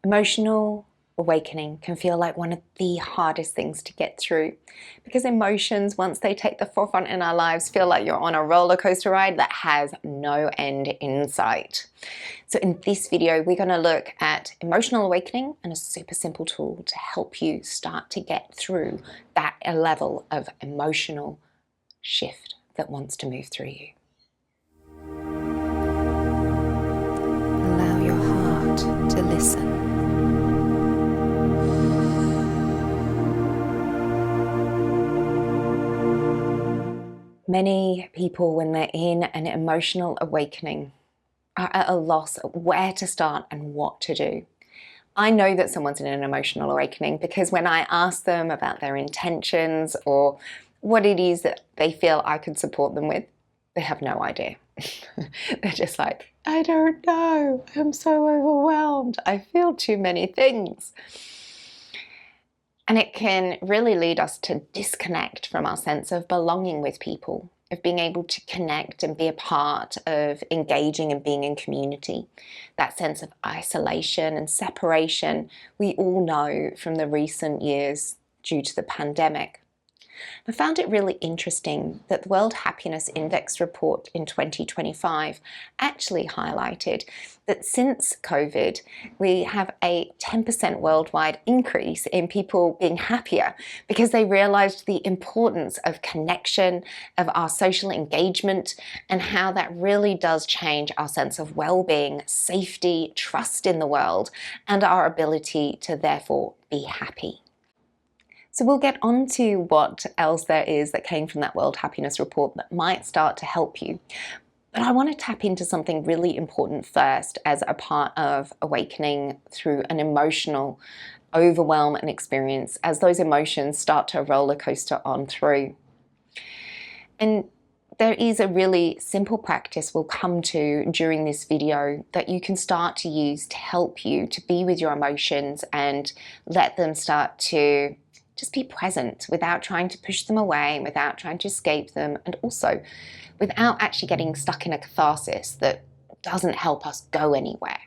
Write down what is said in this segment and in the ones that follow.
Emotional awakening can feel like one of the hardest things to get through because emotions, once they take the forefront in our lives, feel like you're on a roller coaster ride that has no end in sight. So in this video, we're going to look at emotional awakening and a super simple tool to help you start to get through that level of emotional shift that wants to move through you. Allow your heart to listen. Many people, when they're in an emotional awakening, are at a loss of where to start and what to do. I know that someone's in an emotional awakening because when I ask them about their intentions or what it is that they feel I could support them with, they have no idea. They're just like, I don't know. I'm so overwhelmed. I feel too many things. And it can really lead us to disconnect from our sense of belonging with people, of being able to connect and be a part of engaging and being in community. That sense of isolation and separation we all know from the recent years due to the pandemic. I found it really interesting that the World Happiness Index report in 2025 actually highlighted that since COVID, we have a 10% worldwide increase in people being happier because they realized the importance of connection, of our social engagement, and how that really does change our sense of well-being, safety, trust in the world, and our ability to therefore be happy. So we'll get on to what else there is that came from that World Happiness Report that might start to help you. But I want to tap into something really important first as a part of awakening through an emotional overwhelm and experience as those emotions start to roller coaster on through. And there is a really simple practice we'll come to during this video that you can start to use to help you to be with your emotions and let them start to just be present without trying to push them away, without trying to escape them, and also without actually getting stuck in a catharsis that doesn't help us go anywhere.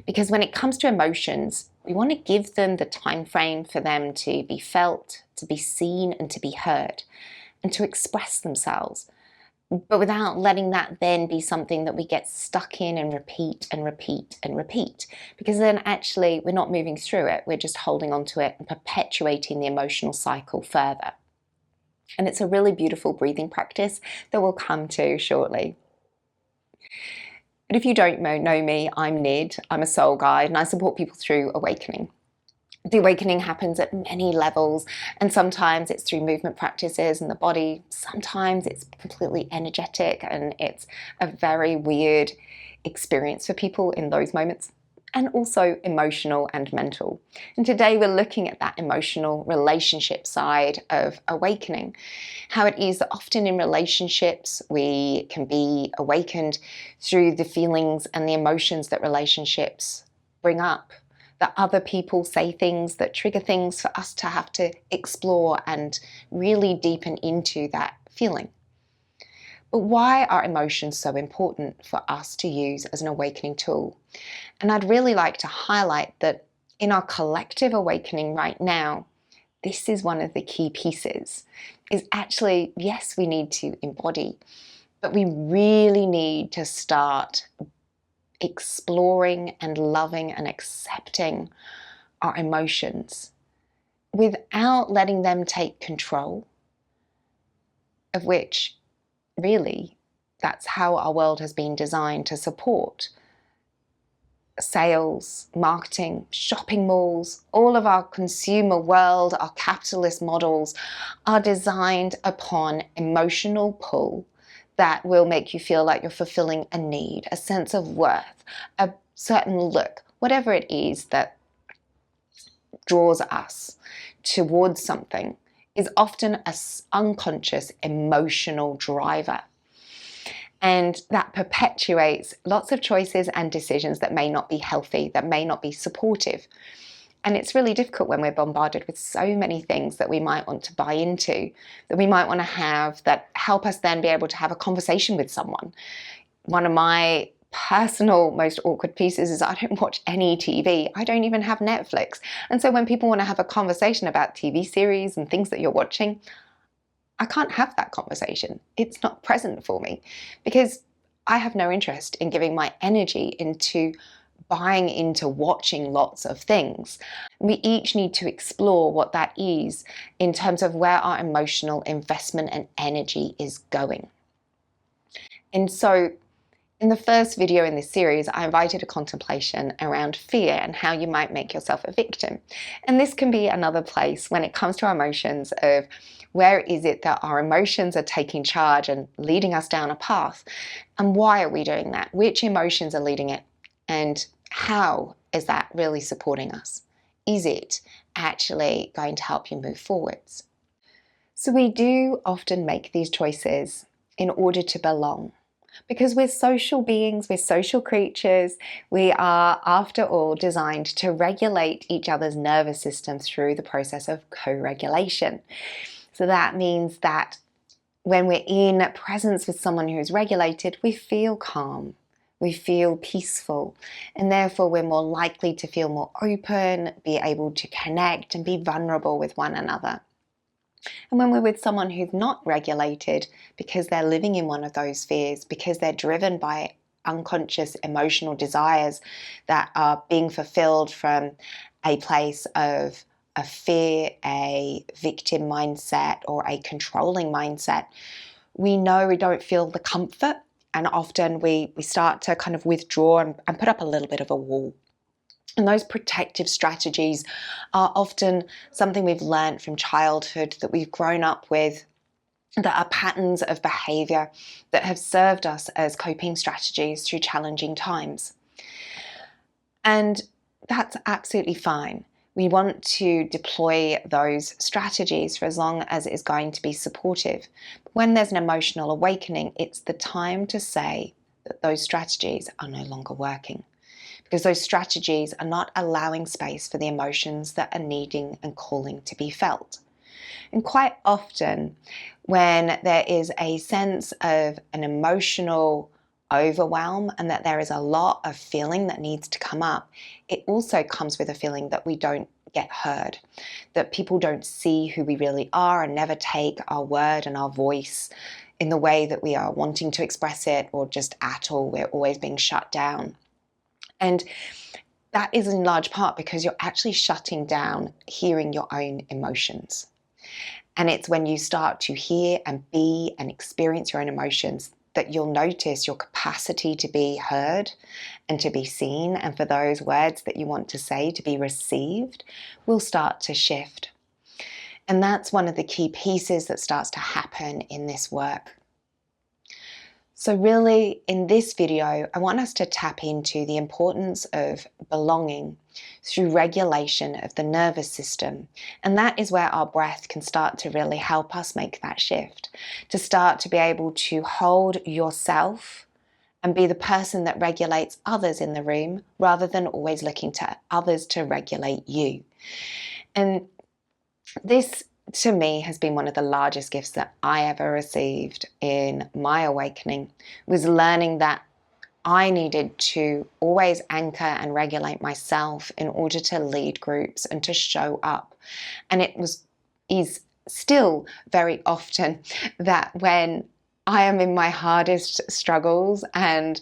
Because when it comes to emotions, we want to give them the time frame for them to be felt, to be seen, and to be heard, and to express themselves. But without letting that then be something that we get stuck in and repeat and repeat and repeat. Because then actually we're not moving through it, we're just holding on to it and perpetuating the emotional cycle further. And it's a really beautiful breathing practice that we'll come to shortly. But if you don't know me, I'm Nid, I'm a soul guide, and I support people through awakening. The awakening happens at many levels, and sometimes it's through movement practices in the body, sometimes it's completely energetic, and it's a very weird experience for people in those moments, and also emotional and mental. And today we're looking at that emotional relationship side of awakening, how it is that often in relationships we can be awakened through the feelings and the emotions that relationships bring up. That other people say things that trigger things for us to have to explore and really deepen into that feeling. But why are emotions so important for us to use as an awakening tool? And I'd really like to highlight that in our collective awakening right now, this is one of the key pieces, is actually, yes, we need to embody, but we really need to start exploring and loving and accepting our emotions without letting them take control, of which really that's how our world has been designed to support. Sales, marketing, shopping malls, all of our consumer world, our capitalist models are designed upon emotional pull that will make you feel like you're fulfilling a need, a sense of worth, a certain look, whatever it is that draws us towards something is often an unconscious emotional driver. And that perpetuates lots of choices and decisions that may not be healthy, that may not be supportive. And it's really difficult when we're bombarded with so many things that we might want to buy into, that we might want to have, that help us then be able to have a conversation with someone. One of my personal most awkward pieces is I don't watch any TV. I don't even have Netflix. And so when people want to have a conversation about TV series and things that you're watching, I can't have that conversation. It's not present for me because I have no interest in giving my energy into buying into watching lots of things. We each need to explore what that is in terms of where our emotional investment and energy is going. And so in the first video in this series, I invited a contemplation around fear and how you might make yourself a victim. And this can be another place when it comes to our emotions of where is it that our emotions are taking charge and leading us down a path? And why are we doing that? Which emotions are leading it? And how is that really supporting us? Is it actually going to help you move forwards? So we do often make these choices in order to belong. Because we're social beings, we're social creatures, we are, after all, designed to regulate each other's nervous systems through the process of co-regulation. So that means that when we're in presence with someone who's regulated, we feel calm, we feel peaceful, and therefore we're more likely to feel more open, be able to connect and be vulnerable with one another. And when we're with someone who's not regulated, because they're living in one of those fears, because they're driven by unconscious emotional desires that are being fulfilled from a place of a fear, a victim mindset, or a controlling mindset, we know we don't feel the comfort, and often we start to kind of withdraw and put up a little bit of a wall. And those protective strategies are often something we've learned from childhood, that we've grown up with, that are patterns of behavior that have served us as coping strategies through challenging times. And that's absolutely fine. We want to deploy those strategies for as long as it is going to be supportive. But when there's an emotional awakening, it's the time to say that those strategies are no longer working, because those strategies are not allowing space for the emotions that are needing and calling to be felt. And quite often, when there is a sense of an emotional overwhelm and that there is a lot of feeling that needs to come up, it also comes with a feeling that we don't get heard, that people don't see who we really are and never take our word and our voice in the way that we are wanting to express it, or just at all. We're always being shut down. And that is in large part because you're actually shutting down hearing your own emotions. And it's when you start to hear and be and experience your own emotions that you'll notice your capacity to be heard and to be seen, and for those words that you want to say to be received, will start to shift. And that's one of the key pieces that starts to happen in this work. So really, in this video, I want us to tap into the importance of belonging through regulation of the nervous system. And that is where our breath can start to really help us make that shift, to start to be able to hold yourself and be the person that regulates others in the room, rather than always looking to others to regulate you. And this, to me, has been one of the largest gifts that I ever received in my awakening, was learning that I needed to always anchor and regulate myself in order to lead groups and to show up. And is still very often that when I am in my hardest struggles and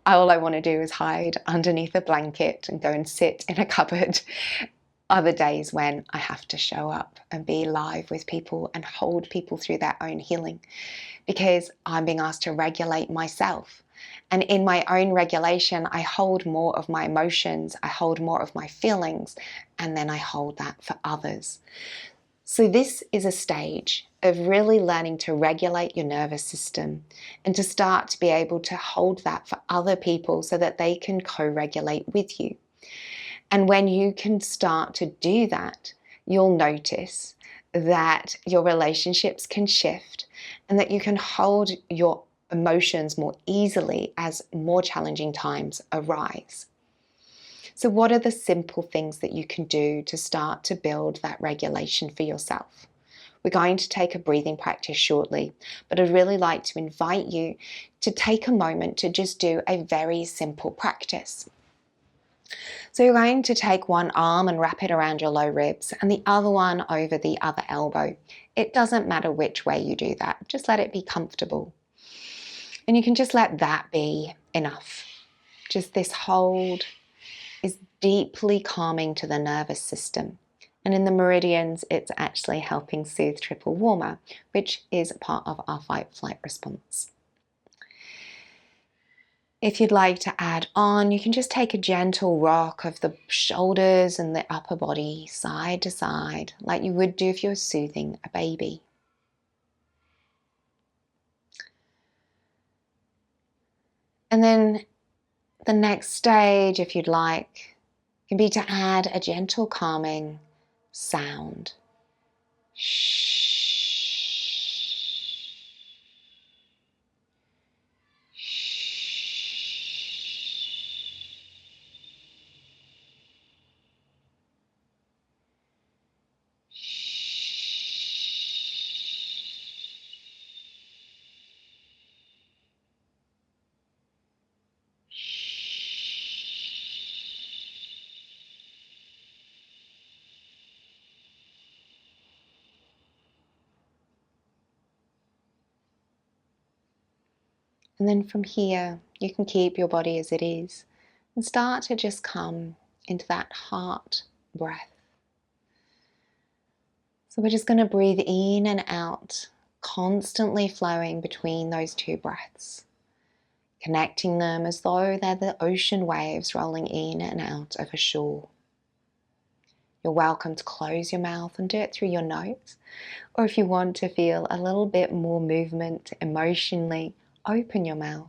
all I want to do is hide underneath a blanket and go and sit in a cupboard, other days when I have to show up and be live with people and hold people through their own healing, because I'm being asked to regulate myself. And in my own regulation, I hold more of my emotions, I hold more of my feelings, and then I hold that for others. So this is a stage of really learning to regulate your nervous system and to start to be able to hold that for other people so that they can co-regulate with you. And when you can start to do that, you'll notice that your relationships can shift and that you can hold your emotions more easily as more challenging times arise. So what are the simple things that you can do to start to build that regulation for yourself? We're going to take a breathing practice shortly, but I'd really like to invite you to take a moment to just do a very simple practice. So you're going to take one arm and wrap it around your low ribs and the other one over the other elbow. It doesn't matter which way you do that, just let it be comfortable. And you can just let that be enough. Just this hold is deeply calming to the nervous system. And in the meridians, it's actually helping soothe triple warmer, which is part of our fight-flight response. If you'd like to add on, you can just take a gentle rock of the shoulders and the upper body side to side, like you would do if you were soothing a baby. And then the next stage, if you'd like, can be to add a gentle calming sound. Shh. And then from here, you can keep your body as it is and start to just come into that heart breath. So we're just going to breathe in and out, constantly flowing between those two breaths, connecting them as though they're the ocean waves rolling in and out of a shore. You're welcome to close your mouth and do it through your nose, or if you want to feel a little bit more movement emotionally, open your mouth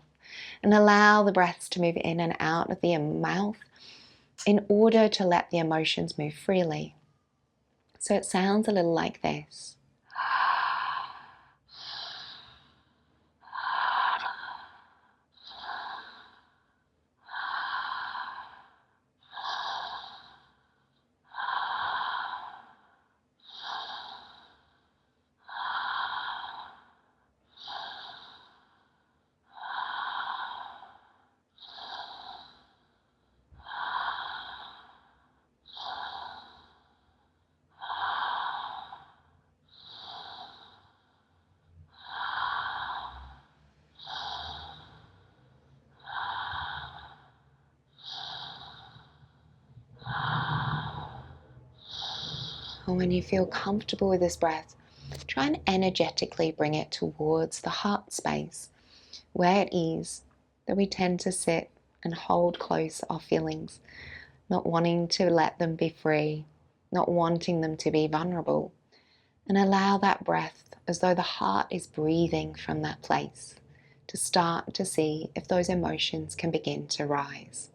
and allow the breaths to move in and out of the mouth in order to let the emotions move freely. So it sounds a little like this. And when you feel comfortable with this breath, try and energetically bring it towards the heart space, where it is that we tend to sit and hold close our feelings, not wanting to let them be free, not wanting them to be vulnerable. And allow that breath, as though the heart is breathing from that place, to start to see if those emotions can begin to rise.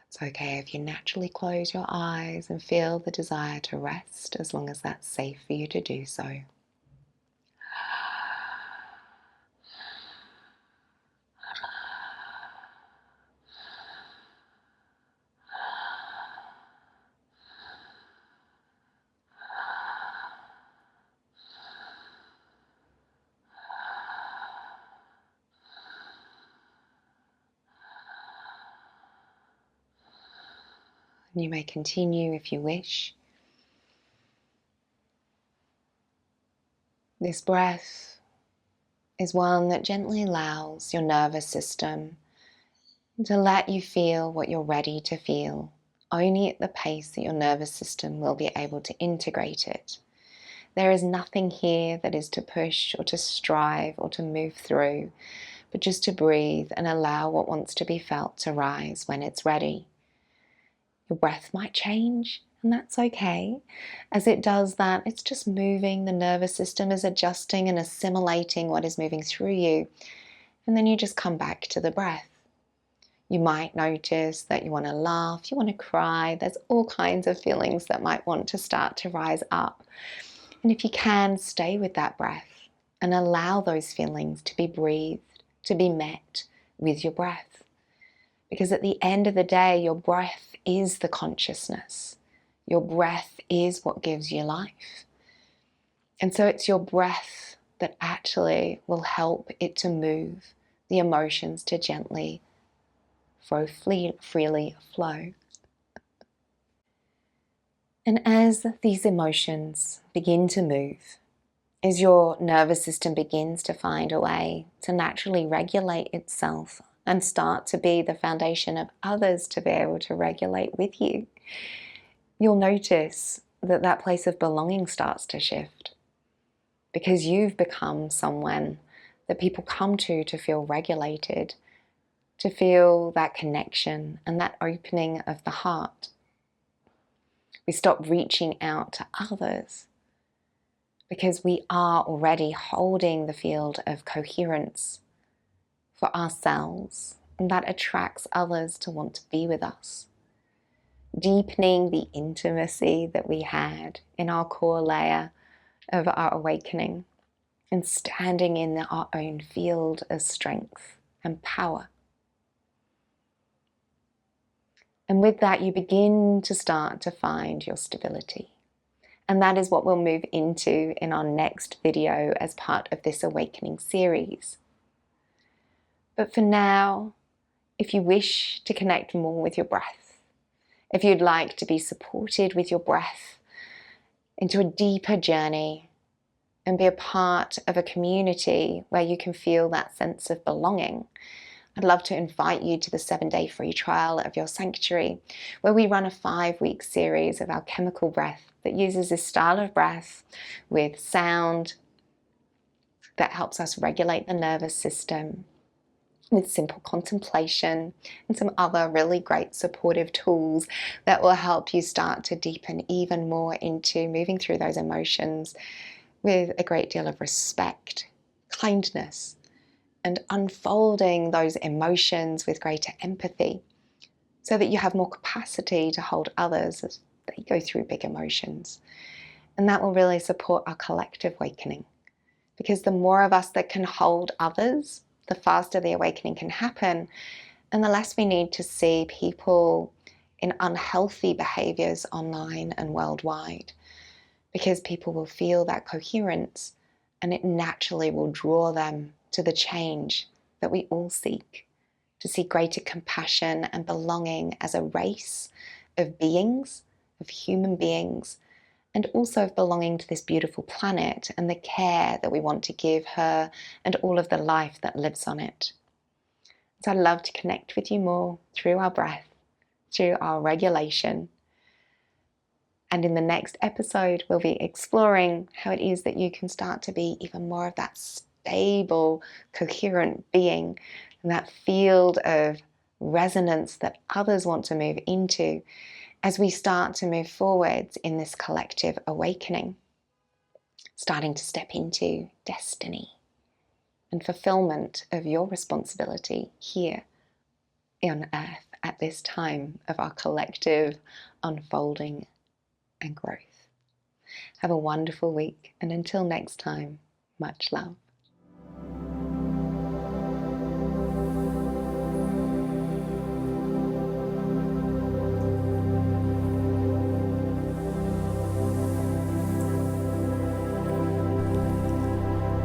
It's okay if you naturally close your eyes and feel the desire to rest, as long as that's safe for you to do so. You may continue if you wish. This breath is one that gently allows your nervous system to let you feel what you're ready to feel, only at the pace that your nervous system will be able to integrate it. There is nothing here that is to push or to strive or to move through, but just to breathe and allow what wants to be felt to rise when it's ready. Your breath might change, and that's okay. As it does that, it's just moving. The nervous system is adjusting and assimilating what is moving through you. And then you just come back to the breath. You might notice that you want to laugh, you want to cry. There's all kinds of feelings that might want to start to rise up. And if you can, stay with that breath and allow those feelings to be breathed, to be met with your breath. Because at the end of the day, your breath is the consciousness. Your breath is what gives you life. And so it's your breath that actually will help it to move, the emotions to gently freely flow. And as these emotions begin to move, as your nervous system begins to find a way to naturally regulate itself and start to be the foundation of others to be able to regulate with you, you'll notice that that place of belonging starts to shift, because you've become someone that people come to feel regulated, to feel that connection and that opening of the heart. We stop reaching out to others because we are already holding the field of coherence for ourselves, and that attracts others to want to be with us. Deepening the intimacy that we had in our core layer of our awakening and standing in our own field of strength and power. And with that, you begin to start to find your stability. And that is what we'll move into in our next video as part of this awakening series. But for now, if you wish to connect more with your breath, if you'd like to be supported with your breath into a deeper journey and be a part of a community where you can feel that sense of belonging, I'd love to invite you to the 7-day free trial of your sanctuary, where we run a 5-week series of alchemical breath that uses this style of breath with sound that helps us regulate the nervous system, with simple contemplation and some other really great supportive tools that will help you start to deepen even more into moving through those emotions with a great deal of respect, kindness, and unfolding those emotions with greater empathy, so that you have more capacity to hold others as they go through big emotions. And that will really support our collective awakening, because the more of us that can hold others, the faster the awakening can happen, and the less we need to see people in unhealthy behaviors online and worldwide, because people will feel that coherence and it naturally will draw them to the change that we all seek, to see greater compassion and belonging as a race of beings, of human beings, and also of belonging to this beautiful planet and the care that we want to give her and all of the life that lives on it. So I'd love to connect with you more through our breath, through our regulation. And in the next episode, we'll be exploring how it is that you can start to be even more of that stable, coherent being, and that field of resonance that others want to move into as we start to move forwards in this collective awakening, starting to step into destiny and fulfillment of your responsibility here on Earth at this time of our collective unfolding and growth. Have a wonderful week, and until next time, much love.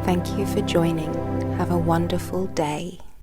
Thank you for joining. Have a wonderful day.